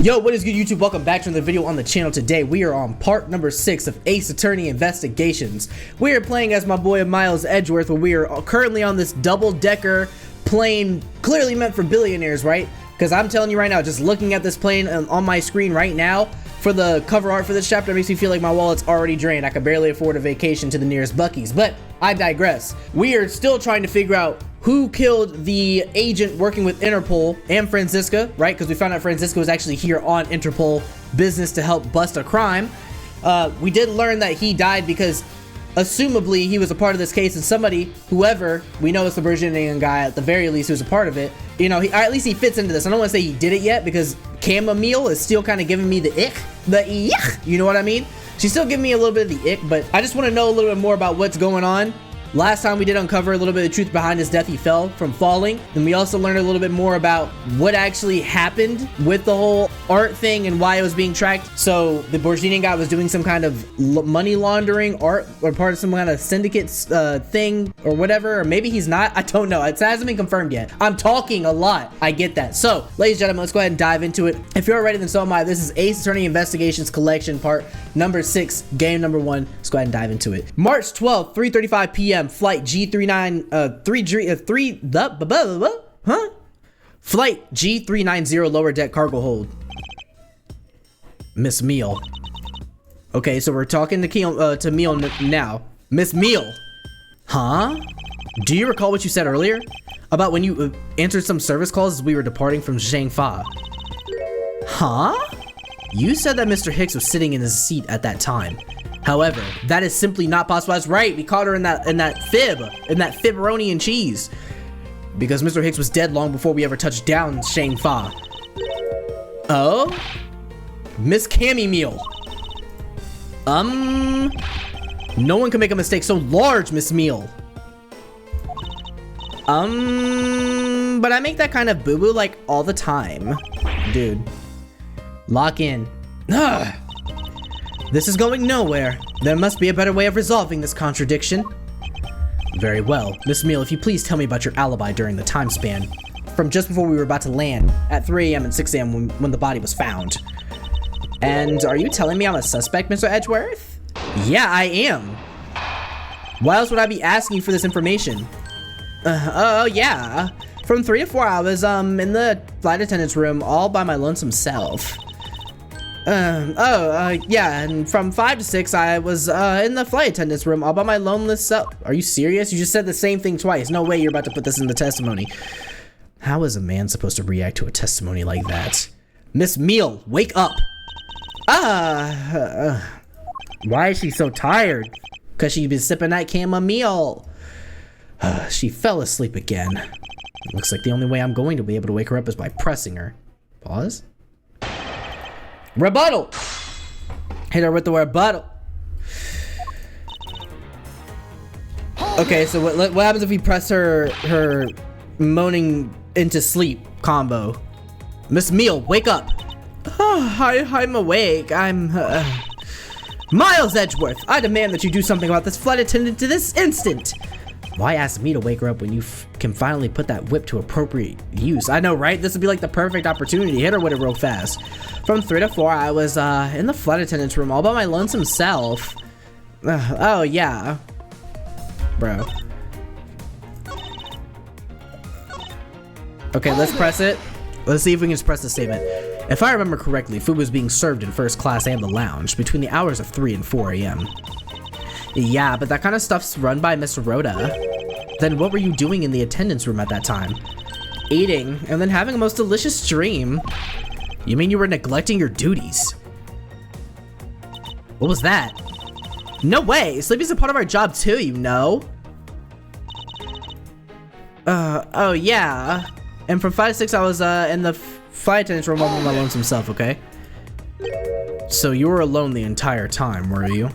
Yo, what is good, YouTube? Welcome back to another video on the channel. Today we are on part number 6 of Ace Attorney Investigations. We are playing as my boy Miles Edgeworth, where we are currently on this double-decker plane clearly meant for billionaires, right? Because I'm telling you right now, just looking at this plane on my screen right now, for the cover art for this chapter, it makes me feel like my wallet's already drained. I could barely afford a vacation to the nearest Buc-ee's, but I digress. We are still trying to figure out who killed the agent working with Interpol and Franziska, right? Because we found out Franziska was actually here on Interpol business to help bust a crime. We did learn that he died because, assumably, he was a part of this case, and somebody, whoever, we know it's the Brazilian guy, at the very least, who's a part of it. You know, at least he fits into this. I don't want to say he did it yet, because Chamomile is still kind of giving me the ick. The ick, you know what I mean? She's still giving me a little bit of the ick, but I just want to know a little bit more about what's going on. Last time we did uncover a little bit of the truth behind his death. He fell from falling, and we also learned a little bit more about what actually happened with the whole art thing and why it was being tracked. So the Borginian guy was doing some kind of money laundering art, or part of some kind of syndicate thing or whatever, or maybe he's not. I don't know. It hasn't been confirmed yet. I'm talking a lot. I get that. So, ladies and gentlemen, let's go ahead and dive into it. If you're ready, then so am I. This is Ace Attorney Investigations Collection, part number 6, game number 1. Let's go ahead and dive into it. March 12th, 3:35 p.m. Flight Flight G390 lower deck cargo hold. Miss Meal. Okay, so we're talking to Meal now. Miss Meal. Huh? Do you recall what you said earlier? About when you answered some service calls as we were departing from Shangfa? Huh? You said that Mr. Hicks was sitting in his seat at that time. However, that is simply not possible. That's right. We caught her in that fibberoni and cheese. Because Mr. Hicks was dead long before we ever touched down Shangfa. Oh? Miss Cammy Meal. No one can make a mistake so large, Miss Meal. But I make that kind of boo-boo like all the time. Dude. Lock in. Ugh. This is going nowhere. There must be a better way of resolving this contradiction. Very well. Miss Meal, if you please tell me about your alibi during the time span from just before we were about to land at 3 a.m. and 6 a.m. when the body was found. And are you telling me I'm a suspect, Mr. Edgeworth? Yeah, I am. Why else would I be asking for this information? Oh, yeah. From 3 to 4 hours, in the flight attendant's room all by my lonesome self. Yeah, and from 5 to 6, I was, in the flight attendant's room all by my loneless self. Are you serious? You just said the same thing twice. No way you're about to put this in the testimony. How is a man supposed to react to a testimony like that? Miss Meal, wake up! Why is she so tired? Because she's been sipping that chamomile. She fell asleep again. Looks like the only way I'm going to be able to wake her up is by pressing her. Pause. Rebuttal! Hit her with the rebuttal. Okay, so what happens if we press her moaning into sleep combo? Miss Meal, wake up! I'm awake. I'm Miles Edgeworth, I demand that you do something about this flight attendant to this instant! Why ask me to wake her up when you can finally put that whip to appropriate use? I know, right? This would be like the perfect opportunity. Hit her with it real fast. From 3 to 4, I was in the flight attendant's room all by my lonesome self. Oh, yeah. Bro. Okay, let's press it. Let's see if we can just press the statement. If I remember correctly, food was being served in first class and the lounge between the hours of 3 and 4 a.m. Yeah, but that kind of stuff's run by Miss Rhoda. Then what were you doing in the attendance room at that time? Eating, and then having a most delicious dream. You mean you were neglecting your duties? What was that? No way! Sleeping's a part of our job too, you know? Oh yeah. And from 5 to 6, I was in the flight attendant's room all by my lonesome self, okay? So you were alone the entire time, were you?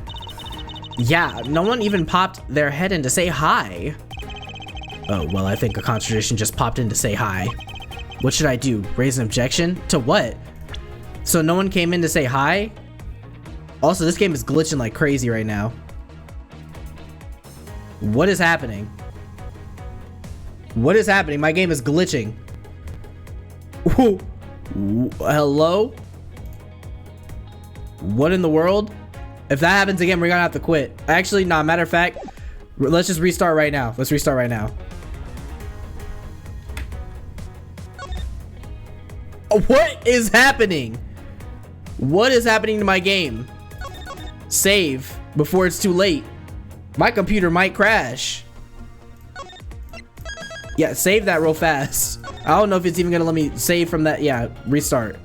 Yeah, no one even popped their head in to say hi. Oh, well, I think a contradiction just popped in to say hi. What should I do? Raise an objection? To what? So no one came in to say hi? Also, this game is glitching like crazy right now. What is happening? What is happening? My game is glitching. Hello? What in the world? If that happens again, we're gonna have to quit. Actually, nah, matter of fact, let's just restart right now. Let's restart right now. What is happening? What is happening to my game? Save before it's too late. My computer might crash. Yeah, save that real fast. I don't know if it's even gonna let me save from that. Yeah, restart.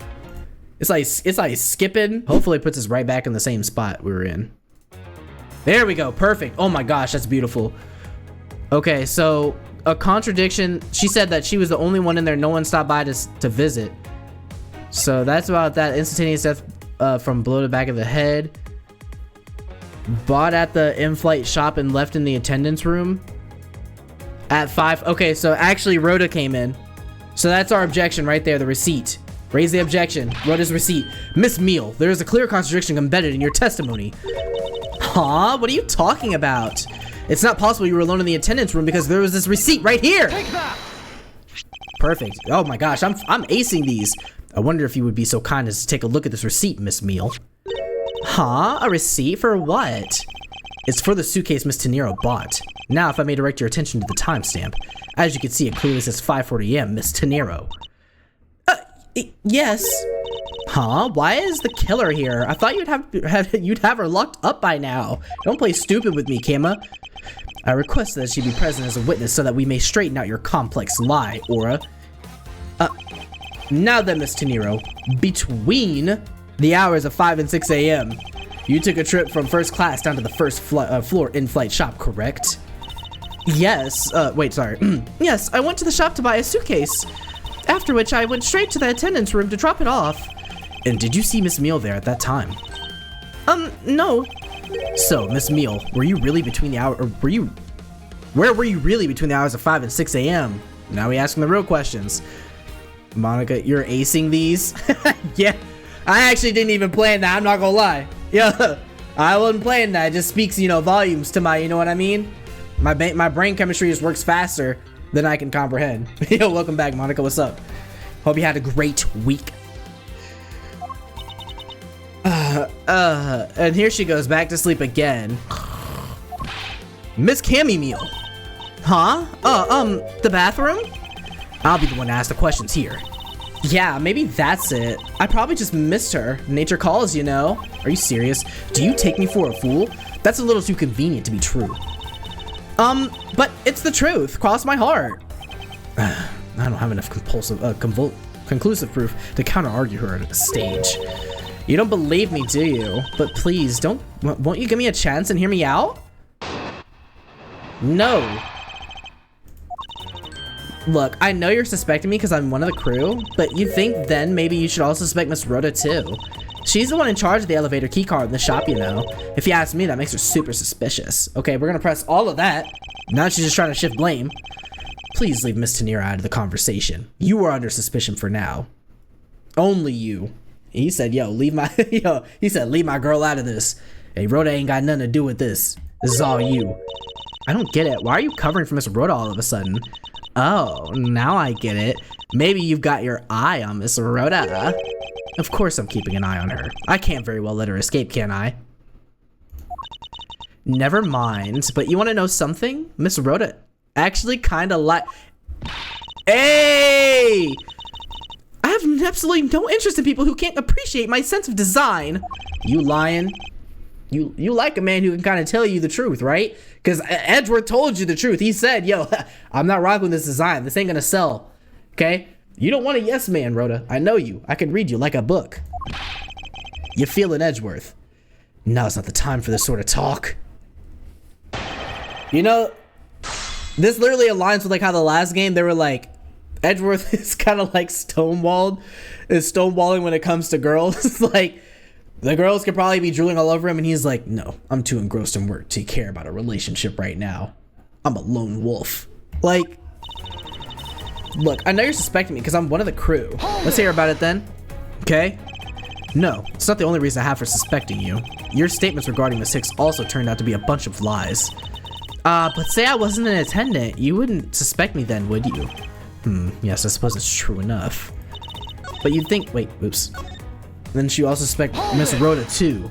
It's like skipping. Hopefully it puts us right back in the same spot we were in. There we go, perfect. Oh my gosh, that's beautiful. Okay, so a contradiction. She said that she was the only one in there. No one stopped by to visit. So that's about that. Instantaneous death from blow to the back of the head. Bought at the in-flight shop and left in the attendance room at 5. Okay, so actually Rhoda came in. So that's our objection right there, the receipt. Raise the objection. Rhoda's receipt. Miss Meal, there is a clear contradiction embedded in your testimony. Huh? What are you talking about? It's not possible you were alone in the attendance room because there was this receipt right here. Take that. Perfect. Oh my gosh, I'm acing these. I wonder if you would be so kind as to take a look at this receipt, Miss Meal. Huh? A receipt for what? It's for the suitcase Miss Tenero bought. Now, if I may direct your attention to the timestamp. As you can see, it clearly says 5:40 a.m., Miss Tenero. Yes. Huh? Why is the killer here? I thought you'd have her locked up by now. Don't play stupid with me, Kama. I request that she be present as a witness so that we may straighten out your complex lie, Aura. Now then, Miss Tenero, between the hours of 5 and 6 a.m., you took a trip from first class down to the first floor in-flight shop, correct? Yes. Wait, sorry. Yes, I went to the shop to buy a suitcase. After which, I went straight to the attendance room to drop it off. And did you see Miss Meal there at that time? No. So, Miss Meal, were you really between the hour, or where were you really between the hours of 5 and 6 a.m.? Now we asking the real questions. Monica, you're acing these? Yeah, I actually didn't even plan that, I'm not gonna lie. Yeah, I wasn't playing that. It just speaks, you know, volumes to my, you know what I mean? My brain chemistry just works faster than I can comprehend. Yo, welcome back, Monica, what's up? Hope you had a great week. And here she goes back to sleep again. Miss Cammy Meal. Huh? The bathroom? I'll be the one to ask the questions here. Yeah, maybe that's it. I probably just missed her. Nature calls, you know. Are you serious? Do you take me for a fool? That's a little too convenient to be true. But it's the truth. Cross my heart. I don't have enough conclusive proof to counter-argue her at a stage. You don't believe me, do you? But please, won't you give me a chance and hear me out? No. Look, I know you're suspecting me because I'm one of the crew, but you think then maybe you should also suspect Miss Rhoda too. She's the one in charge of the elevator keycard in the shop, you know. If you ask me, that makes her super suspicious. Okay, we're gonna press all of that. Now she's just trying to shift blame. Please leave Miss Tenero out of the conversation. You are under suspicion for now. Only you. He said, yo, leave my leave my girl out of this. Hey, Rhoda ain't got nothing to do with this. This is all you. I don't get it. Why are you covering for Miss Rhoda all of a sudden? Oh, now I get it. Maybe you've got your eye on Miss Rhoda. Of course I'm keeping an eye on her. I can't very well let her escape, can I? Never mind, but you want to know something? Miss Rhoda actually kind of like... Hey! I have absolutely no interest in people who can't appreciate my sense of design. You lying? You like a man who can kind of tell you the truth, right? Because Edgeworth told you the truth. He said, yo, I'm not rocking with this design. This ain't gonna sell, okay? You don't want a yes man, Rhoda. I know you. I can read you like a book. You feeling Edgeworth. Now's not the time for this sort of talk. You know, this literally aligns with like how the last game they were like, Edgeworth is kind of like stonewalling when it comes to girls. Like, the girls could probably be drooling all over him, and he's like, no, I'm too engrossed in work to care about a relationship right now. I'm a lone wolf. Like, look, I know you're suspecting me because I'm one of the crew. Let's hear about it then. Okay? No, it's not the only reason I have for suspecting you. Your statements regarding Miss Hicks also turned out to be a bunch of lies. But say I wasn't an attendant, you wouldn't suspect me then, would you? Yes, I suppose it's true enough. But you'd think, wait, oops. Then she also suspect Miss Rhoda too.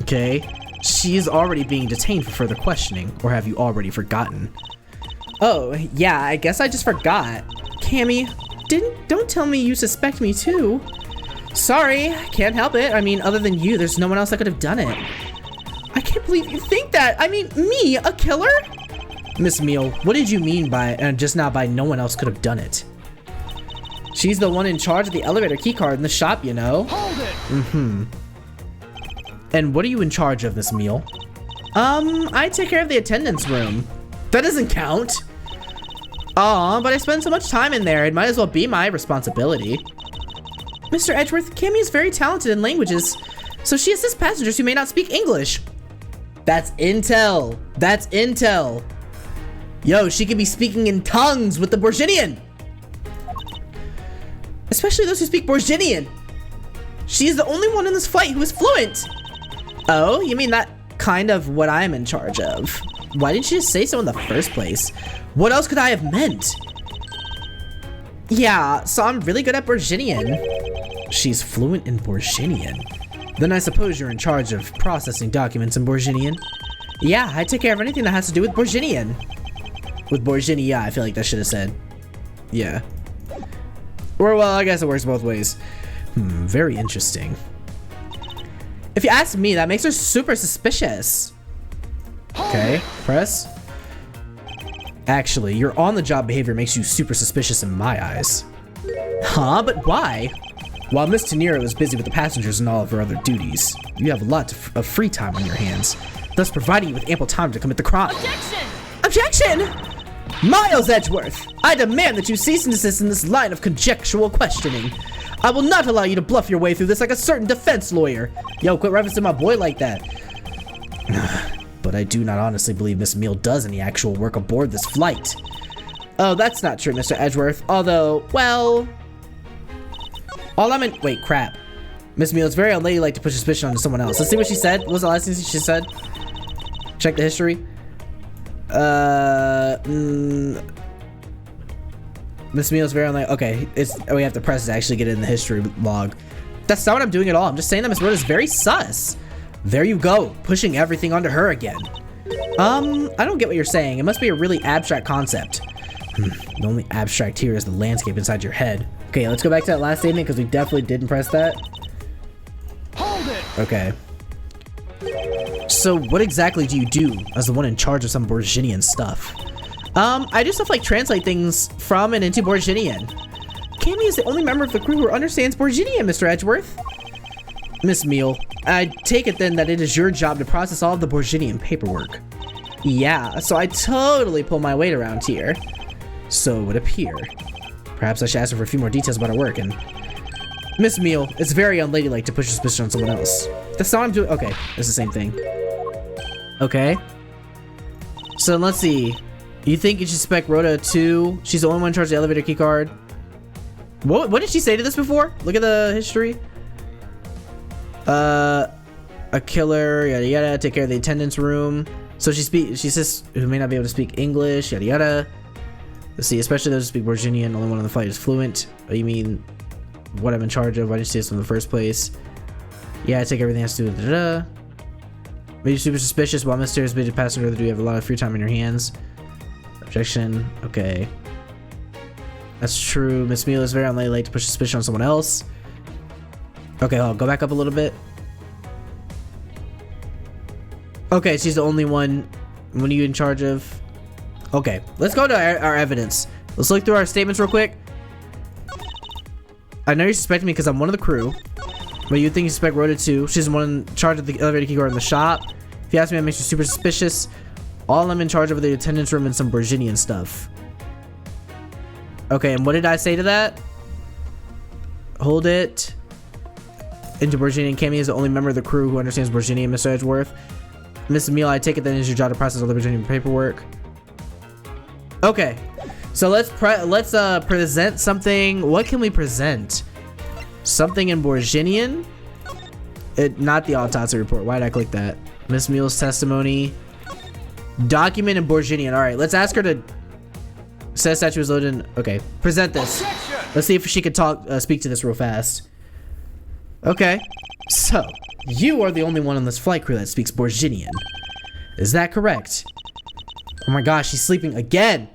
Okay. She's already being detained for further questioning, or have you already forgotten? Oh, yeah, I guess I just forgot. Cammy, don't tell me you suspect me too. Sorry, can't help it. I mean, other than you, there's no one else that could have done it. I can't believe you think that. I mean, me, a killer? Miss Meal, what did you mean by, just now by no one else could have done it? She's the one in charge of the elevator keycard in the shop, you know? Hold it! Mm-hmm. And what are you in charge of, Miss Meal? I take care of the attendance room. That doesn't count. Aw, but I spend so much time in there, it might as well be my responsibility. Mr. Edgeworth, Cammy is very talented in languages, so she assists passengers who may not speak English. That's intel. That's intel. Yo, she could be speaking in tongues with the Borginian. Especially those who speak Borginian. She's the only one in this flight who is fluent. Oh, you mean that kind of what I'm in charge of? Why didn't you just say so in the first place? What else could I have meant? Yeah, so I'm really good at Borginian. She's fluent in Borginian. Then I suppose you're in charge of processing documents in Borginian? Yeah, I take care of anything that has to do with Borginian. With Borginia, I feel like that should have said. Yeah. Or, well, I guess it works both ways. Very interesting. If you ask me, that makes her super suspicious. Okay, press. Actually, your on-the-job behavior makes you super suspicious in my eyes. Huh? But why? While Miss Tenero is busy with the passengers and all of her other duties, you have a lot of free time on your hands, thus providing you with ample time to commit the crime. Objection! Objection! Miles Edgeworth, I demand that you cease and desist in this line of conjectural questioning. I will not allow you to bluff your way through this like a certain defense lawyer. Yo, quit referencing my boy like that. But I do not honestly believe Miss Meal does any actual work aboard this flight. Oh, that's not true, Mr. Edgeworth. Although, well... Wait, crap. Miss Meal, it's very unladylike to push suspicion onto someone else. Let's see what she said. What was the last thing she said? Check the history. Miss Meal is very unlikely. Okay, we have to press to actually get it in the history log. That's not what I'm doing at all. I'm just saying that Miss Rhoda is very sus. There you go, pushing everything onto her again. I don't get what you're saying. It must be a really abstract concept. The only abstract here is the landscape inside your head. Okay, let's go back to that last statement because we definitely didn't press that. Hold it! Okay. So what exactly do you do as the one in charge of some Borginian stuff? I do stuff like translate things from and into Borginian. Cammy is the only member of the crew who understands Borginian, Mr. Edgeworth. Miss Meal, I take it then that it is your job to process all of the Borginian paperwork. Yeah, so I totally pull my weight around here. So it would appear. Perhaps I should ask her for a few more details about her work and... Miss Meal, it's very unladylike to push suspicion on someone else. That's not what I'm doing. Okay, it's the same thing. Okay. So let's see. You think you should suspect Rhoda too? She's the only one in charge of the elevator keycard. What did she say to this before? Look at the history. A killer, yada yada, take care of the attendance room. So she says who may not be able to speak English, yada yada. Let's see, especially those who speak Borginian, only one on the flight is fluent. Oh, you mean what I'm in charge of? Why didn't you say this in the first place? Yeah, I take everything has to do with da-da. Made you super suspicious while mysterious busy passenger that you have a lot of free time in your hands. Objection. Okay. That's true. Miss Meal is very unladylike to push suspicion on someone else. Okay, hold on. Go back up a little bit. Okay, she's the only one. What are you in charge of? Okay, let's go to our evidence. Let's look through our statements real quick. I know you suspect me because I'm one of the crew. But you think you suspect Rhoda too. She's the one in charge of the elevator keycard in the shop. If you ask me, that makes you super suspicious. All I'm in charge of are the attendance room and some Borginian stuff. Okay, and what did I say to that? Hold it. Into Borginian. Cammy is the only member of the crew who understands Borginian, Mr. Edgeworth. Miss Emile, I take it that it is your job to process all the Borginian paperwork. Okay, so let's present something. What can we present? Something in Borginian? Not the autopsy report. Why did I click that? Miss Mule's testimony. Document in Borginian. All right, let's ask her to. Says statue was loaded in. Okay, present this. Let's see if she could speak to this real fast. Okay. So, you are the only one on this flight crew that speaks Borginian. Is that correct? Oh my gosh, she's sleeping again.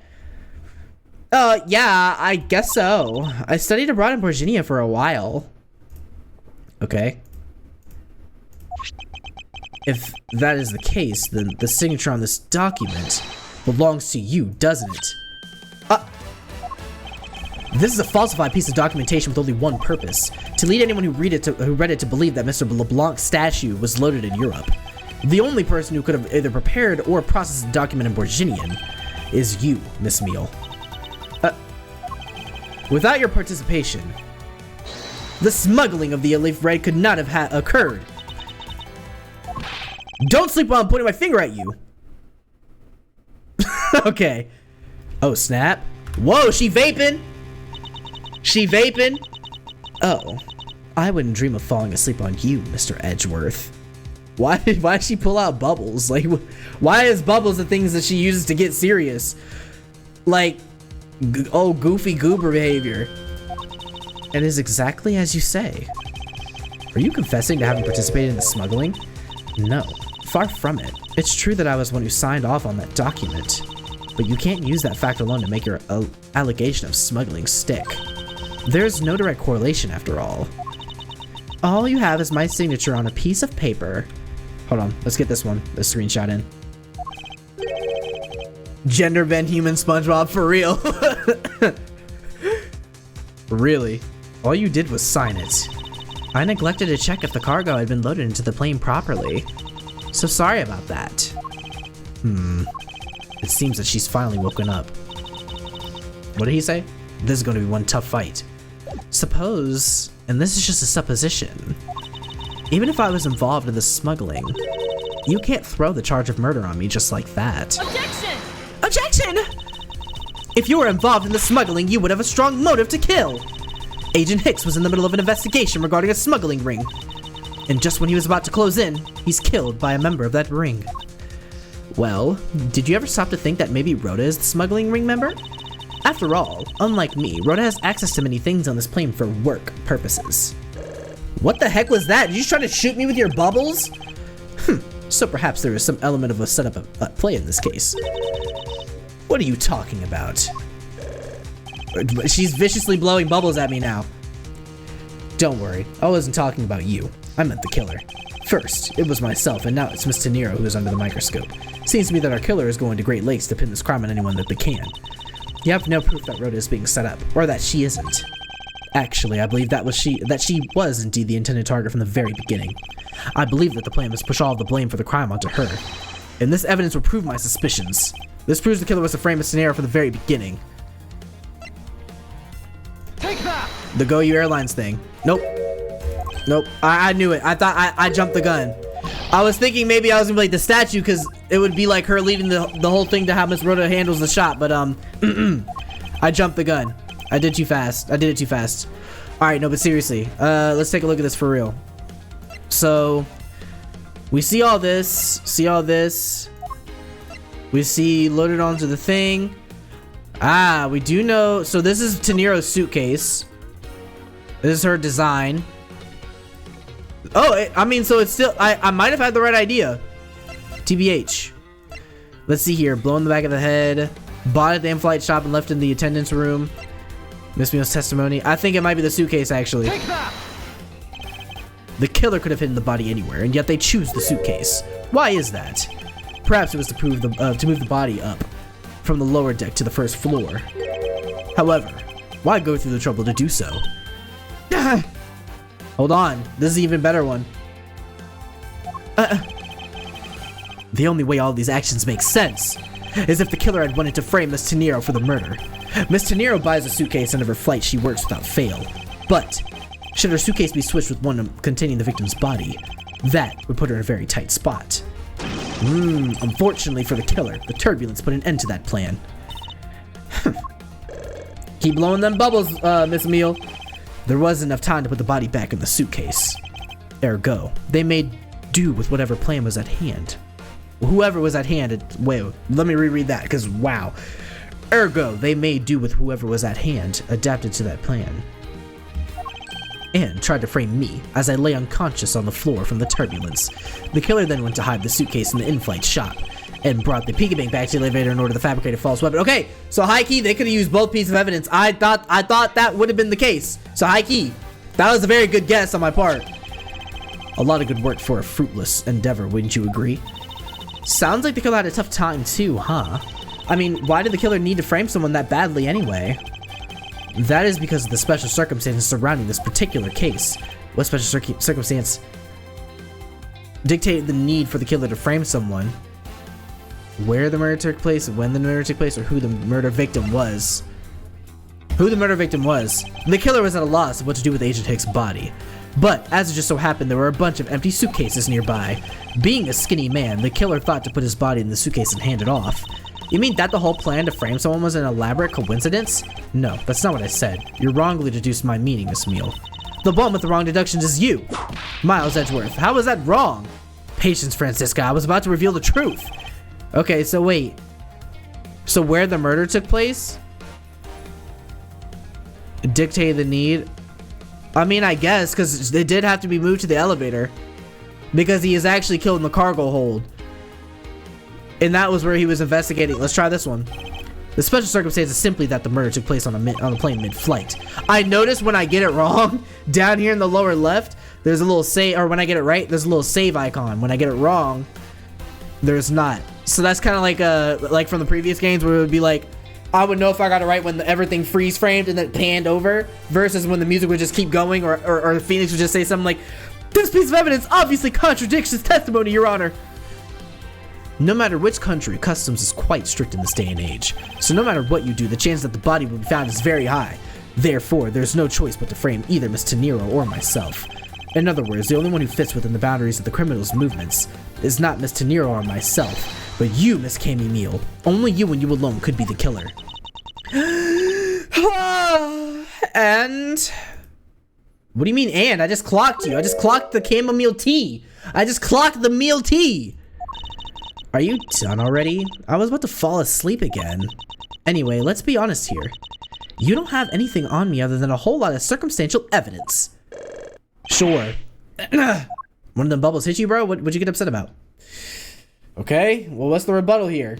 Yeah, I guess so. I studied abroad in Borginia for a while. Okay. If that is the case, then the signature on this document belongs to you, doesn't it? This is a falsified piece of documentation with only one purpose: to lead anyone who read it to believe that Mr. LeBlanc's statue was loaded in Europe. The only person who could have either prepared or processed the document in Borginian is you, Miss Meal. Without your participation, the smuggling of the Elif Red could not have occurred. Don't sleep while I'm pointing my finger at you. Okay. Oh, snap. Whoa, she vaping. She vaping. Oh, I wouldn't dream of falling asleep on you, Mr. Edgeworth. Why did she pull out Bubbles? Like, why is Bubbles the things that she uses to get serious? Like, goofy goober behavior. It is exactly as you say. Are you confessing to having participated in the smuggling? No, far from it. It's true that I was one who signed off on that document, but you can't use that fact alone to make your allegation of smuggling stick. There's no direct correlation after all. All you have is my signature on a piece of paper. Hold on, let's get this screenshot in. Gender bend human SpongeBob, for real. Really? All you did was sign it. I neglected to check if the cargo had been loaded into the plane properly. So sorry about that. It seems that she's finally woken up. What did he say? This is going to be one tough fight. Suppose, and this is just a supposition, even if I was involved in the smuggling, you can't throw the charge of murder on me just like that. Objection! Objection! If you were involved in the smuggling, you would have a strong motive to kill. Agent Hicks was in the middle of an investigation regarding a smuggling ring, and just when he was about to close in, he's killed by a member of that ring. Well, did you ever stop to think that maybe Rhoda is the smuggling ring member? After all, unlike me, Rhoda has access to many things on this plane for work purposes. What the heck was that? Did you just try to shoot me with your bubbles? So perhaps there is some element of a setup at play in this case. What are you talking about? She's viciously blowing bubbles at me now. Don't worry, I wasn't talking about you. I meant the killer. First, it was myself, and now it's Miss Tenero who is under the microscope. Seems to me that our killer is going to great lengths to pin this crime on anyone that they can. You have no proof that Rhoda is being set up, or that she isn't. Actually, I believe that she was indeed the intended target from the very beginning. I believe that the plan was to push all of the blame for the crime onto her. And this evidence will prove my suspicions. This proves the killer was to frame Miss Tenero from the very beginning. Take that! The Go You Airlines thing. Nope. Nope. I knew it. I thought I jumped the gun. I was thinking maybe I was gonna be like the statue, because it would be like her leading the whole thing to how Miss Rhoda handles the shot, but I jumped the gun. I did too fast. I did it too fast. Alright, no, but seriously, let's take a look at this for real. So we see all this, we see loaded onto the thing. We do know, so this is Tenero's suitcase. This is her design. Oh, I mean, so it's still, I might have had the right idea. TBH. Let's see here. Blow in the back of the head. Bought at the in-flight shop and left in the attendance room. Miss Meal's testimony. I think it might be the suitcase, actually. Take that! The killer could have hidden the body anywhere, and yet they choose the suitcase. Why is that? Perhaps it was to move the body up from the lower deck to the first floor. However, why go through the trouble to do so? Hold on, this is an even better one. The only way all these actions make sense is if the killer had wanted to frame Miss Tenero for the murder. Miss Tenero buys a suitcase and of her flight she works without fail. But should her suitcase be switched with one containing the victim's body, that would put her in a very tight spot. Unfortunately for the killer, the turbulence put an end to that plan. Keep blowing them bubbles, Miss Meal. There wasn't enough time to put the body back in the suitcase. Ergo, they made do with whatever plan was at hand. Whoever was at hand, wait, let me reread that, because wow. Ergo, they made do with whoever was at hand, adapted to that plan. and tried to frame me as I lay unconscious on the floor from the turbulence. The killer then went to hide the suitcase in the in-flight shop and brought the piggy bank back to the elevator in order to fabricate a false weapon. Okay, so high key, they could have used both pieces of evidence. I thought that would have been the case. So high key, that was a very good guess on my part. A lot of good work for a fruitless endeavor, wouldn't you agree? Sounds like the killer had a tough time too, huh? I mean, why did the killer need to frame someone that badly anyway? That is because of the special circumstances surrounding this particular case. What special circumstance dictated the need for the killer to frame someone? Where the murder took place, when the murder took place, or who the murder victim was? Who the murder victim was. The killer was at a loss of what to do with Agent Hicks' body. But, as it just so happened, there were a bunch of empty suitcases nearby. Being a skinny man, the killer thought to put his body in the suitcase and hand it off. You mean that the whole plan to frame someone was an elaborate coincidence? No, that's not what I said. You wrongly deduced my meaning, Miss Meal. The one with the wrong deductions is you, Miles Edgeworth. How was that wrong? Patience, Francisca. I was about to reveal the truth. Okay, so wait. So where the murder took place dictated the need? I mean, I guess, because they did have to be moved to the elevator. Because he is actually killed in the cargo hold. And that was where he was investigating. Let's try this one. The special circumstance is simply that the murder took place on a plane mid-flight. I noticed when I get it wrong, down here in the lower left, there's a little save, or when I get it right, there's a little save icon. When I get it wrong, there's not. So that's kind of like from the previous games where it would be like, I would know if I got it right when everything freeze framed and then panned over, versus when the music would just keep going, or Phoenix would just say something like, "This piece of evidence obviously contradicts his testimony, Your Honor." No matter which country, customs is quite strict in this day and age. So no matter what you do, the chance that the body will be found is very high. Therefore, there's no choice but to frame either Miss Tenero or myself. In other words, the only one who fits within the boundaries of the criminal's movements is not Miss Tenero or myself, but you, Miss Cammy Meal. Only you and you alone could be the killer. And... What do you mean and? I just clocked you. I just clocked the chamomile tea. I just clocked the meal tea. Are you done already? I was about to fall asleep again. Anyway, let's be honest here. You don't have anything on me other than a whole lot of circumstantial evidence. Sure. One of them bubbles hit you, bro? What'd you get upset about? Okay, well, what's the rebuttal here?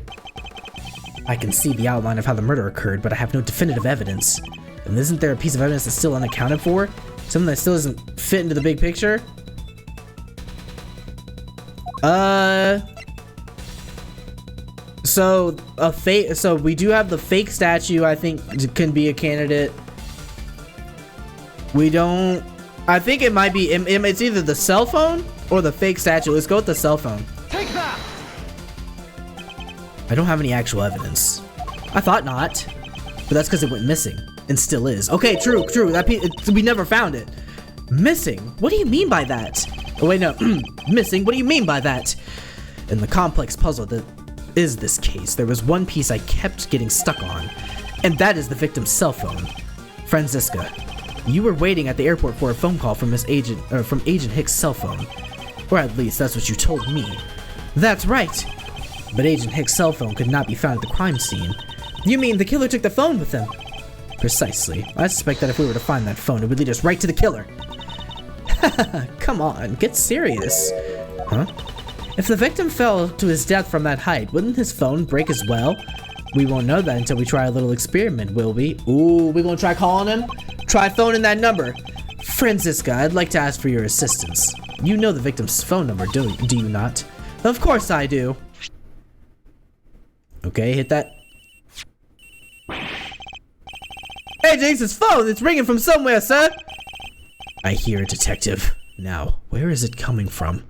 I can see the outline of how the murder occurred, but I have no definitive evidence. And isn't there a piece of evidence that's still unaccounted for? Something that still doesn't fit into the big picture? So we do have the fake statue, I think can be a candidate. We don't, I think it might be, it's either the cell phone or the fake statue. Let's go with the cell phone. Take that! I don't have any actual evidence. I thought not, but that's because it went missing and still is. Okay, true. We never found it. Missing? What do you mean by that? Oh wait, no. Missing? What do you mean by that? In the complex puzzle that is this case, there was one piece I kept getting stuck on, and that is the victim's cell phone. Francisca, you were waiting at the airport for a phone call from from Agent Hicks' cell phone, or at least that's what you told me. That's right. But Agent Hicks' cell phone could not be found at the crime scene. You mean the killer took the phone with him? Precisely. I suspect that if we were to find that phone, it would lead us right to the killer. Come on, get serious. Huh? If the victim fell to his death from that height, wouldn't his phone break as well? We won't know that until we try a little experiment, will we? Ooh, we gonna try calling him? Try phoning that number. Francisca, I'd like to ask for your assistance. You know the victim's phone number, do you not? Of course I do. Okay, hit that. Hey, Jinx's phone! It's ringing from somewhere, sir! I hear it, detective. Now, where is it coming from?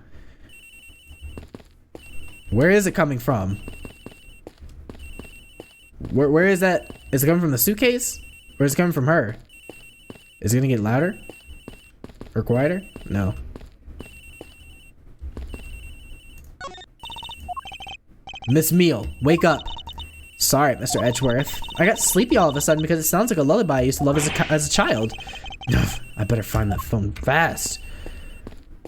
Where is it coming from? Where is that? Is it coming from the suitcase? Or is it coming from her? Is it gonna get louder? Or quieter? No. Miss Meal, wake up. Sorry, Mr. Edgeworth. I got sleepy all of a sudden because it sounds like a lullaby I used to love as a child. I better find that phone fast.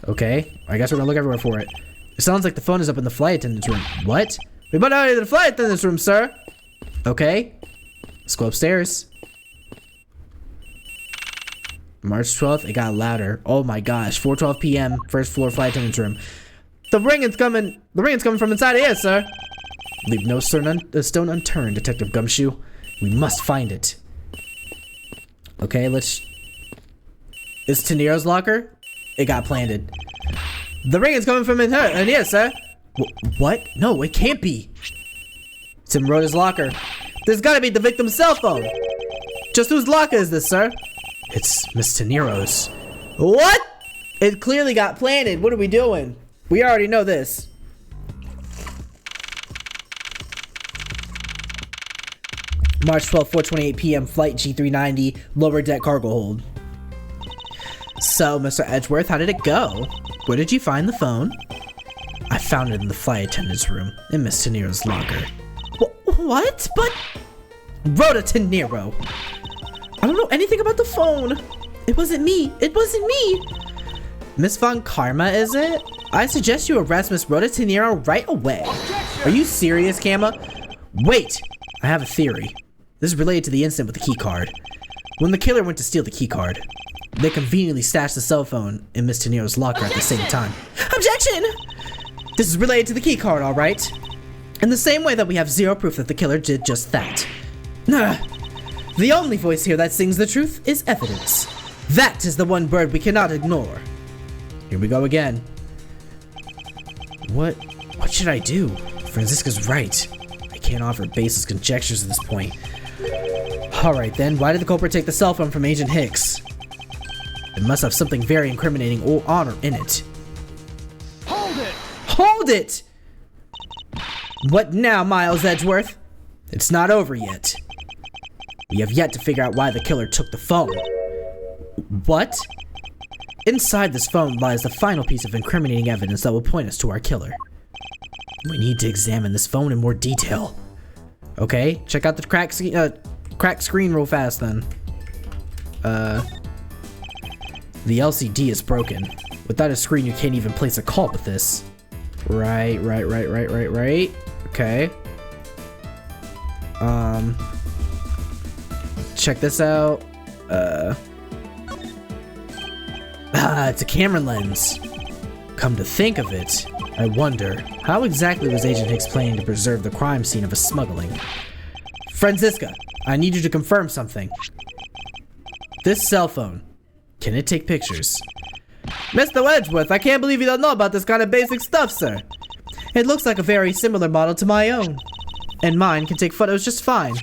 Okay, I guess we're gonna look everywhere for it. It sounds like the phone is up in the flight attendant's room. What? We better out of the flight attendant's room, sir. Okay, let's go upstairs. March 12th, it got louder. Oh my gosh, 4:12 p.m., first floor flight attendant's room. The ringing's coming from inside of here, sir. Leave no stone unturned, Detective Gumshoe. We must find it. Okay, let's... Is Tenero's locker? It got planted. The ringing's coming from in here, sir. What? No, it can't be. It's in Rhoda's locker. This gotta be the victim's cell phone. Just whose locker is this, sir? It's Miss Tenero's. What? It clearly got planted. What are we doing? We already know this. March 12th, 4:28 p.m. Flight G390, lower deck cargo hold. So, Mr. Edgeworth, how did it go? Where did you find the phone? I found it in the flight attendant's room, in Miss Tenero's locker. What? But... Rhoda Tenero. I don't know anything about the phone. It wasn't me. It wasn't me. Miss Von Karma, is it? I suggest you arrest Miss Rhoda Tenero right away. Are you serious, Camma? Wait, I have a theory. This is related to the incident with the key card. When the killer went to steal the key card, they conveniently stashed the cell phone in Miss Tenero's locker at the same time. Objection! This is related to the key card, all right? In the same way that we have zero proof that the killer did just that. The only voice here that sings the truth is evidence. That is the one bird we cannot ignore. Here we go again. What should I do? Franziska's right. I can't offer baseless conjectures at this point. Alright then, why did the culprit take the cell phone from Agent Hicks? It must have something very incriminating or honor in it. Hold it! Hold it! What now, Miles Edgeworth? It's not over yet. We have yet to figure out why the killer took the phone. What? Inside this phone lies the final piece of incriminating evidence that will point us to our killer. We need to examine this phone in more detail. Okay, check out the cracked screen real fast then. The LCD is broken. Without a screen, you can't even place a call with this. Right. Okay. Check this out. It's a camera lens. Come to think of it, I wonder, how exactly was Agent Hicks planning to preserve the crime scene of a smuggling? Franziska, I need you to confirm something. This cell phone, can it take pictures? Mr. Edgeworth, I can't believe you don't know about this kind of basic stuff, sir. It looks like a very similar model to my own. And mine can take photos just fine.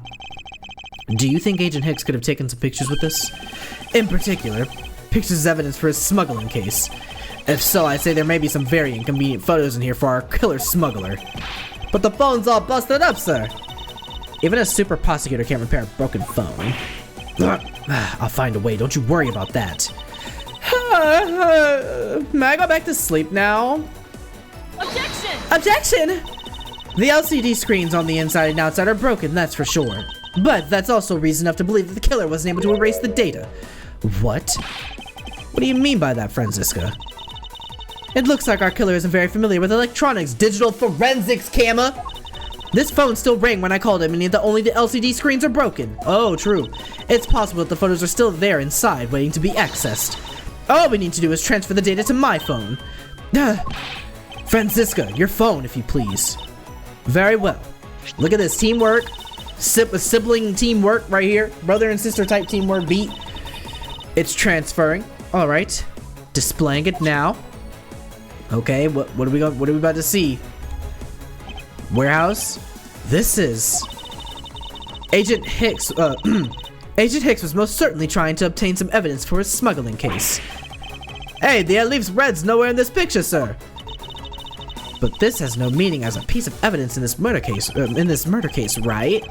Do you think Agent Hicks could have taken some pictures with this? In particular, pictures as evidence for his smuggling case. If so, I say there may be some very inconvenient photos in here for our killer smuggler. But the phone's all busted up, sir. Even a super prosecutor can't repair a broken phone. I'll find a way, don't you worry about that. May I go back to sleep now? Objection! Objection! The LCD screens on the inside and outside are broken, that's for sure. But that's also reason enough to believe that the killer wasn't able to erase the data. What? What do you mean by that, Franziska? It looks like our killer isn't very familiar with electronics, digital forensics, Camma. This phone still rang when I called him, and yet only the LCD screens are broken. Oh, true. It's possible that the photos are still there inside, waiting to be accessed. All we need to do is transfer the data to my phone. Franziska, your phone, if you please. Very well. Look at this teamwork. Sibling teamwork right here. Brother and sister type teamwork beat. It's transferring. All right. Displaying it now. Okay, what are we about to see? Warehouse. This is Agent Hicks. Agent Hicks was most certainly trying to obtain some evidence for his smuggling case. Hey, the leaves red's nowhere in this picture, sir. But this has no meaning as a piece of evidence in this murder case. Right?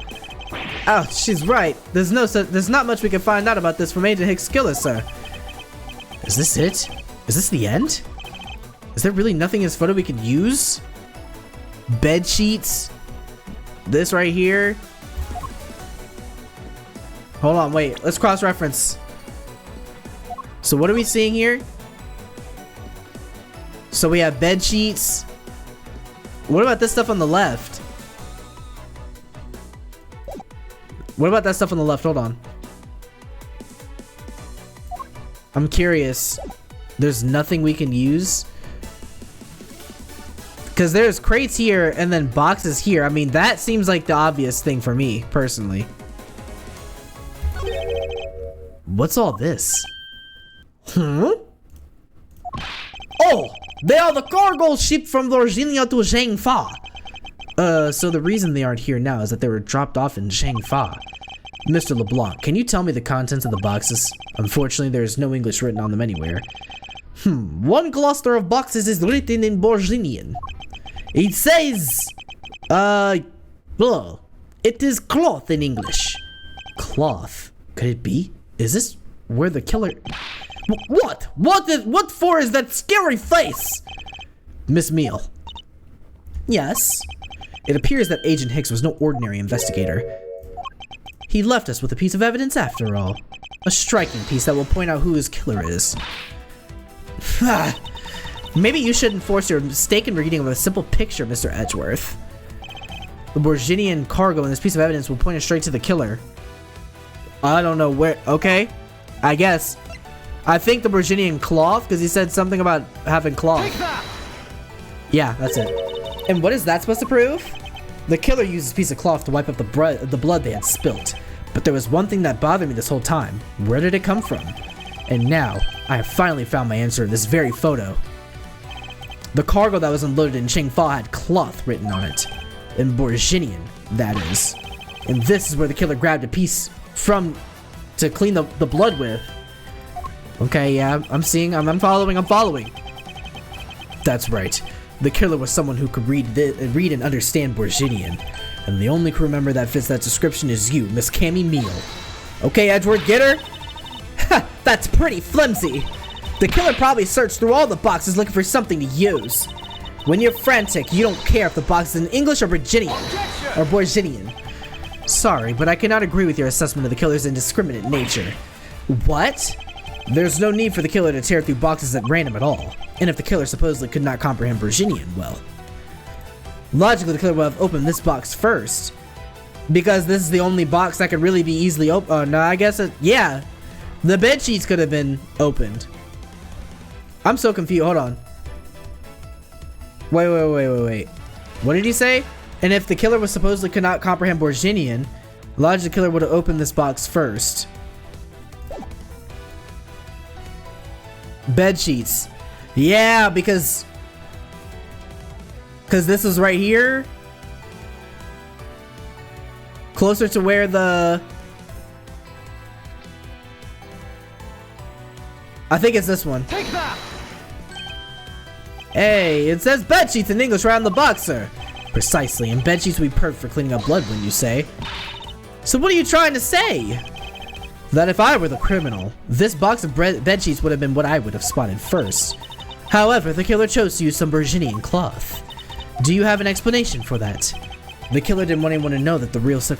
Oh, she's right. There's not much we can find out about this from Agent Hicks' killer, sir. Is this it? Is this the end? Is there really nothing in this photo we could use? Bed sheets. This right here. Hold on, wait. Let's cross-reference. So what are we seeing here? So we have bed sheets. What about this stuff on the left? What about that stuff on the left? Hold on. I'm curious. There's nothing we can use? Because there's crates here and then boxes here. I mean, that seems like the obvious thing for me, personally. What's all this? Hmm? Oh! They are the cargo ship from Virginia to Zhangfa. So the reason they aren't here now is that they were dropped off in Zhangfa. Mr. LeBlanc, can you tell me the contents of the boxes? Unfortunately, there is no English written on them anywhere. One cluster of boxes is written in Borginian. It says, it is cloth in English. Cloth? Could it be? Is this where the killer... What? What for is that scary face? Miss Meal. Yes? It appears that Agent Hicks was no ordinary investigator. He left us with a piece of evidence after all. A striking piece that will point out who his killer is. Maybe you shouldn't force your mistaken reading of a simple picture, Mr. Edgeworth. The Borginian cargo in this piece of evidence will point us straight to the killer. I don't know where. Okay, I guess. I think the Borginian cloth, because he said something about having cloth. Yeah, that's it. And what is that supposed to prove? The killer used a piece of cloth to wipe up the blood they had spilt. But there was one thing that bothered me this whole time. Where did it come from? And now, I have finally found my answer in this very photo. The cargo that was unloaded in Zhangfa had cloth written on it. In Borginian, that is. And this is where the killer grabbed a piece from to clean the blood with. Okay, yeah, I'm following. That's right. The killer was someone who could read and understand Borginian. And the only crew member that fits that description is you, Miss Cammy Meal. Okay, Edgeworth, get her? Ha! That's pretty flimsy. The killer probably searched through all the boxes looking for something to use. When you're frantic, you don't care if the box is in English or Borginian. Sorry, but I cannot agree with your assessment of the killer's indiscriminate nature. What? There's no need for the killer to tear through boxes at random at all. And if the killer supposedly could not comprehend Borginian, well... Logically, the killer would have opened this box first. Because this is the only box that could really be easily opened. Oh, no, I guess it... Yeah. The bed sheets could have been opened. I'm so confused. Hold on. Wait. What did he say? And if the killer was supposedly could not comprehend Borginian, logically the killer would have opened this box first. Bed sheets. Yeah, because this is right here. Closer to where the... I think it's this one. Take that! Hey, it says bed sheets in English right on the box, sir. Precisely, and bed sheets would be perfect for cleaning up blood, wouldn't you say? So what are you trying to say? That if I were the criminal, this box of bed sheets would have been what I would have spotted first. However, the killer chose to use some Borginian cloth. Do you have an explanation for that? The killer didn't want anyone to know that the real scene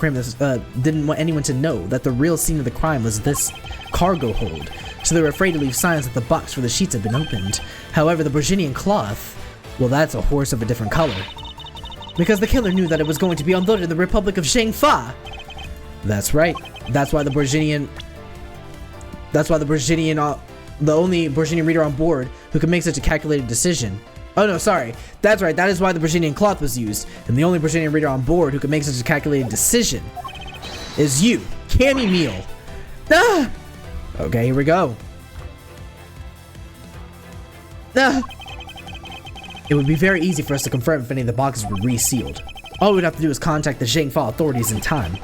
of the crime was this cargo hold, so they were afraid to leave signs that the box where the sheets had been opened. However, the Borginian cloth, well, that's a horse of a different color. Because the killer knew that it was going to be unloaded in the Republic of Zhangfa. That's right. That's why the only Borginian reader on board who could make such a calculated decision. Oh no, sorry. That's right. That is why the Borginian cloth was used, and the only Borginian reader on board who could make such a calculated decision is you, Cammy Meal. Ah! Okay, here we go. Ah! It would be very easy for us to confirm if any of the boxes were resealed. All we'd have to do is contact the Zhangfa authorities in time.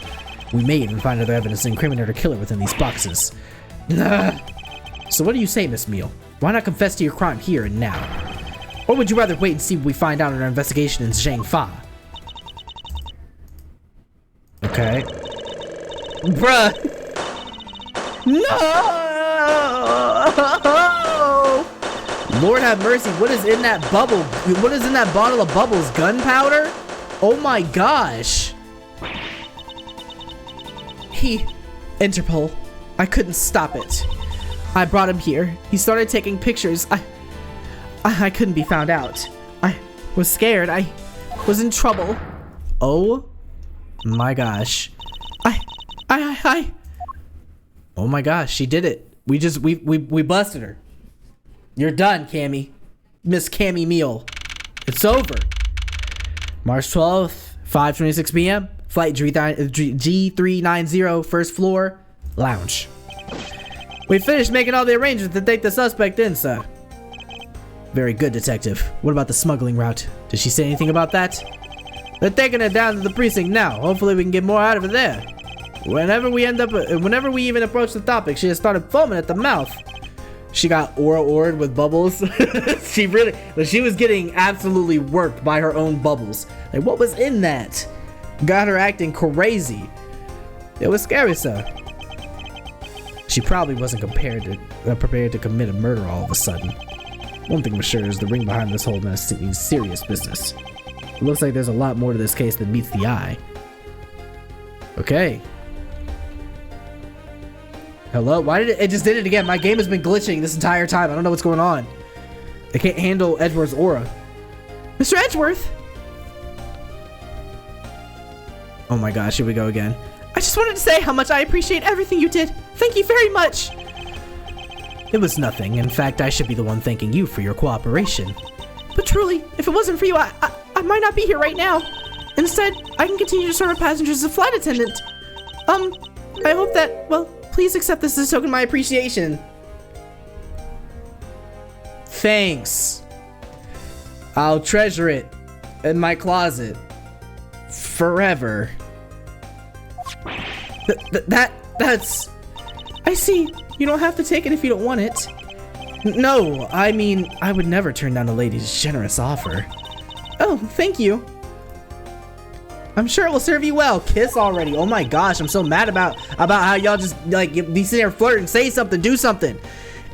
We may even find other evidence to incriminate our killer within these boxes. So what do you say, Miss Meal? Why not confess to your crime here and now? Or would you rather wait and see what we find out in our investigation in Zhangfa? Okay. Bruh! No! Lord have mercy, what is in that bubble? What is in that bottle of bubbles? Gunpowder? Oh my gosh. Interpol. I couldn't stop it. I brought him here. He started taking pictures. I couldn't be found out. I was scared. I was in trouble. Oh my gosh. Oh my gosh, she did it. We busted her. You're done, Cammy. Miss Cammy Meal. It's over. March 12th, 5:26 p.m. Flight G390, first floor, lounge. We finished making all the arrangements to take the suspect in, sir. Very good, detective. What about the smuggling route? Did she say anything about that? They're taking her down to the precinct now. Hopefully we can get more out of her there. Whenever we even approach the topic, she has started foaming at the mouth. She got aura-ored with bubbles. She was getting absolutely worked by her own bubbles. Like, what was in that? Got her acting crazy. It was scary, sir. She probably wasn't prepared to commit a murder all of a sudden. One thing for sure is the ring behind this whole mess means serious business. It looks like there's a lot more to this case than meets the eye. Okay. Hello? Why did it just did it again? My game has been glitching this entire time. I don't know what's going on. I can't handle Edgeworth's aura. Mr. Edgeworth! Oh my gosh, here we go again. I just wanted to say how much I appreciate everything you did. Thank you very much. It was nothing. In fact, I should be the one thanking you for your cooperation. But truly, if it wasn't for you, I might not be here right now. Instead, I can continue to serve our passengers as a flight attendant. I hope that, well, please accept this as a token of my appreciation. Thanks. I'll treasure it in my closet. Forever. That's... I see. You don't have to take it if you don't want it. No, I mean, I would never turn down a lady's generous offer. Oh, thank you. I'm sure it will serve you well. Kiss already. Oh my gosh, I'm so mad about how y'all just, like, be sitting there flirting. Say something, do something.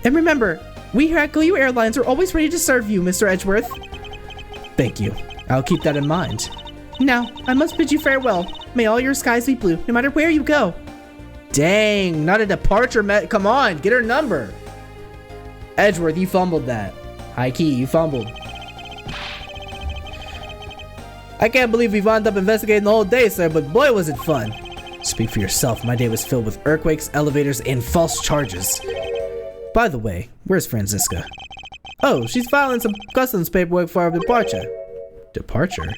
And remember, we here at GoU Airlines are always ready to serve you, Mr. Edgeworth. Thank you. I'll keep that in mind. Now, I must bid you farewell. May all your skies be blue, no matter where you go. Dang, not a departure come on, get her number. Edgeworth, you fumbled that. High key, you fumbled. I can't believe we wound up investigating the whole day, sir, but boy was it fun. Speak for yourself, my day was filled with earthquakes, elevators, and false charges. By the way, where's Franziska? Oh, she's filing some customs paperwork for our departure. Departure?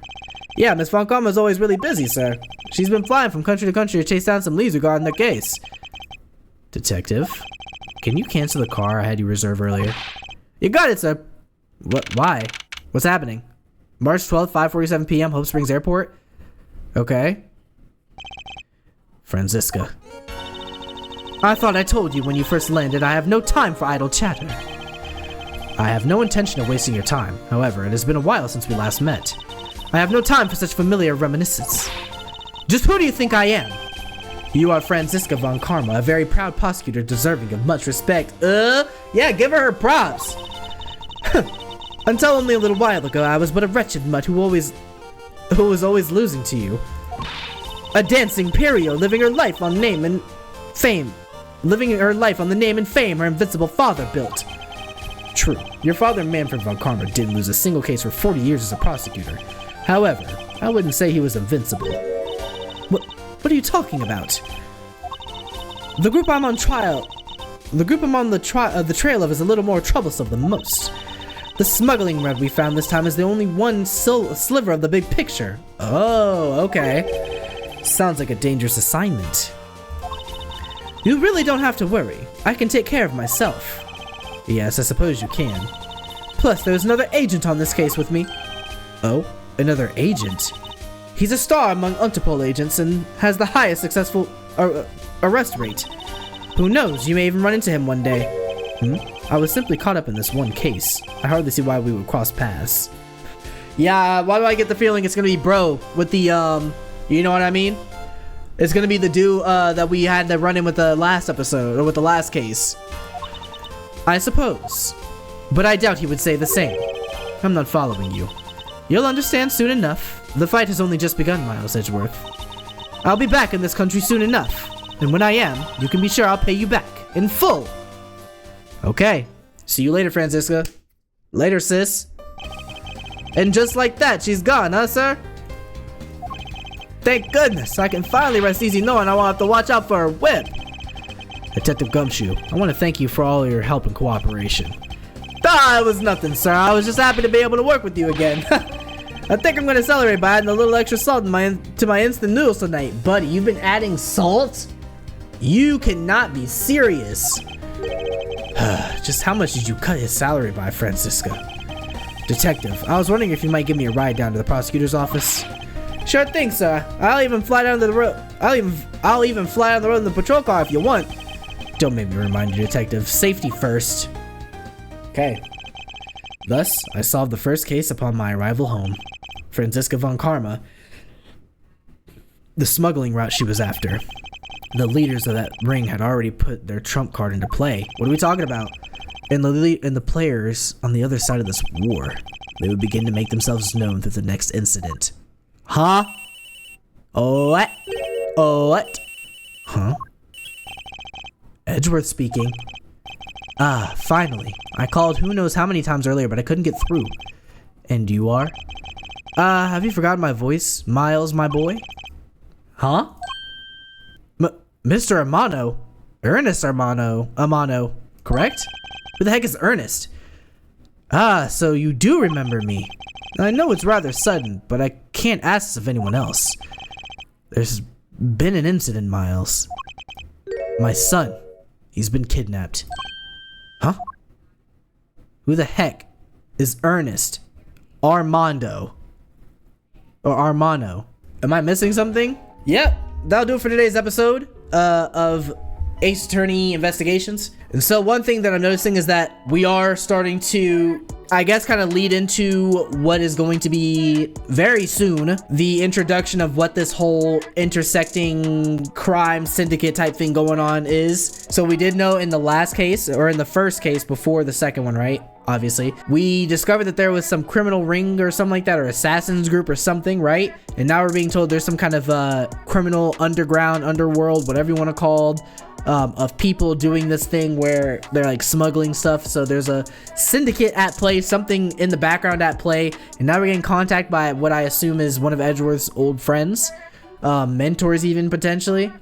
Yeah, Miss Von Karma's always really busy, sir. She's been flying from country to country to chase down some leads regarding the case. Detective, can you cancel the car I had you reserve earlier? You got it, sir. What? Why? What's happening? March 12th, 5:47 p.m., Hope Springs Airport? Okay. Franziska. I thought I told you when you first landed I have no time for idle chatter. I have no intention of wasting your time. However, it has been a while since we last met. I have no time for such familiar reminiscence. Just who do you think I am? You are Franziska von Karma, a very proud prosecutor deserving of much respect. Yeah, give her props. Until only a little while ago, I was but a wretched mutt who was always losing to you. A dancing Perio, living her life on name and fame. Living her life on the name and fame her invincible father built. True, your father Manfred von Karma didn't lose a single case for 40 years as a prosecutor. However, I wouldn't say he was invincible. What are you talking about? The group I'm on the trail of is a little more troublesome than most. The smuggling red we found this time is the only one sliver of the big picture. Oh, okay. Sounds like a dangerous assignment. You really don't have to worry. I can take care of myself. Yes, I suppose you can. Plus, there's another agent on this case with me. Oh, another agent? He's a star among Interpol agents and has the highest successful arrest rate. Who knows, you may even run into him one day. I was simply caught up in this one case. I hardly see why we would cross paths. Yeah, why do I get the feeling it's gonna be bro with the, you know what I mean? It's gonna be the dude, that we had to run in with the last episode, or with the last case. I suppose. But I doubt he would say the same. I'm not following you. You'll understand soon enough. The fight has only just begun, Miles Edgeworth. I'll be back in this country soon enough. And when I am, you can be sure I'll pay you back. In full. Okay. See you later, Franziska. Later, sis. And just like that, she's gone, huh, sir? Thank goodness. I can finally rest easy knowing I won't have to watch out for her whip. Detective Gumshoe, I want to thank you for all your help and cooperation. Ah, it was nothing, sir. I was just happy to be able to work with you again. I think I'm gonna celebrate by adding a little extra salt to my instant noodles tonight. Buddy, you've been adding salt? You cannot be serious. Just how much did you cut his salary by, Francisca? Detective, I was wondering if you might give me a ride down to the prosecutor's office. Sure thing, sir. I'll even fly down the road. I'll even fly down the road in the patrol car if you want. Don't make me remind you, Detective. Safety first. Okay. Thus, I solved the first case upon my arrival home. Franziska von Karma, the smuggling route she was after. The leaders of that ring had already put their trump card into play. What are we talking about? And the players on the other side of this war, they would begin to make themselves known through the next incident. Huh? What? What? Huh? Edgeworth speaking. Ah, finally. I called who knows how many times earlier, but I couldn't get through. And you are? Have you forgotten my voice, Miles, my boy? Huh? Mr. Amano? Ernest Amano, correct? Who the heck is Ernest? Ah, so you do remember me. I know it's rather sudden, but I can't ask this of anyone else. There's been an incident, Miles. My son, he's been kidnapped. Huh? Who the heck is Ernest Armando? Or Armano? Am I missing something? Yep, that'll do it for today's episode of Ace Attorney Investigations. And so one thing that I'm noticing is that we are starting to, I guess, kind of lead into what is going to be very soon the introduction of what this whole intersecting crime syndicate type thing going on is. So we did know in the last case, or in the first case before the second one, right? Obviously, we discovered that there was some criminal ring or something like that, or assassins group or something, right? And now we're being told there's some kind of criminal underworld, whatever you want to call it, of people doing this thing where they're like smuggling stuff. So there's a syndicate at play, something in the background at play, and now we're getting contacted by what I assume is one of Edgeworth's old friends, mentors even potentially,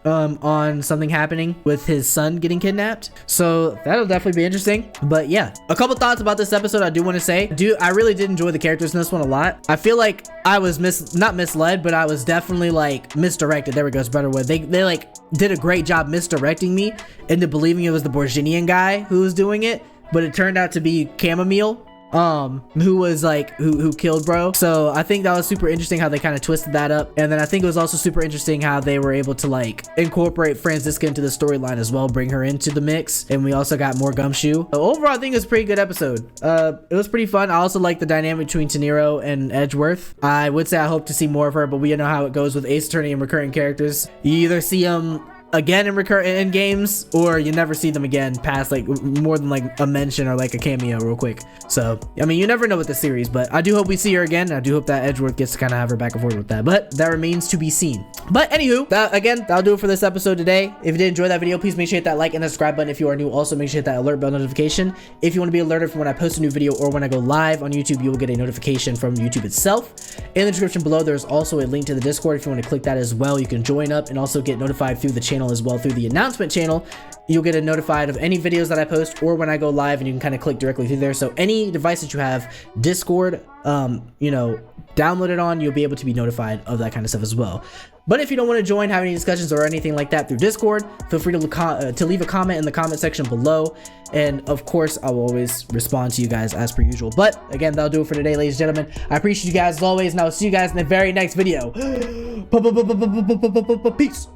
on something happening with his son getting kidnapped. So that'll definitely be interesting. But yeah, a couple thoughts about this episode I do want to say. I really did enjoy the characters in this one a lot. I feel like I was not misled, but I was definitely like misdirected. There we go, it's a better word. They like did a great job misdirecting me into believing it was the Borginian guy who was doing it, but it turned out to be Chamomile, who was like who killed bro. So I think that was super interesting how they kind of twisted that up. And then I think it was also super interesting how they were able to like incorporate Franziska into the storyline as well, bring her into the mix. And we also got more Gumshoe. Overall, I think it was a pretty good episode. It was pretty fun. I also like the dynamic between Teniro and Edgeworth. I would say I hope to see more of her, but we know how it goes with Ace Attorney and recurring characters. You either see them again in games, or you never see them again past like more than like a mention or like a cameo real quick. So I mean, you never know with the series, but I do hope we see her again. I do hope that Edgeworth gets to kind of have her back and forth with that, but that remains to be seen. But anywho, that'll do it for this episode today. If you did enjoy that video, please make sure to hit that like and the subscribe button if you are new. Also make sure to hit that alert bell notification if you want to be alerted from when I post a new video or when I go live on YouTube. You will get a notification from YouTube itself. In the description below, there's also a link to the Discord. If you want to click that as well, you can join up and also get notified through the channel as well, through the announcement channel. You'll get notified of any videos that I post or when I go live, and you can kind of click directly through there. So any device that you have Discord, download it on, you'll be able to be notified of that kind of stuff as well. But if you don't want to join, have any discussions or anything like that through Discord, feel free to leave a comment in the comment section below. And of course, I will always respond to you guys as per usual. But again, that'll do it for today, ladies and gentlemen. I appreciate you guys as always, and I'll see you guys in the very next video. Peace.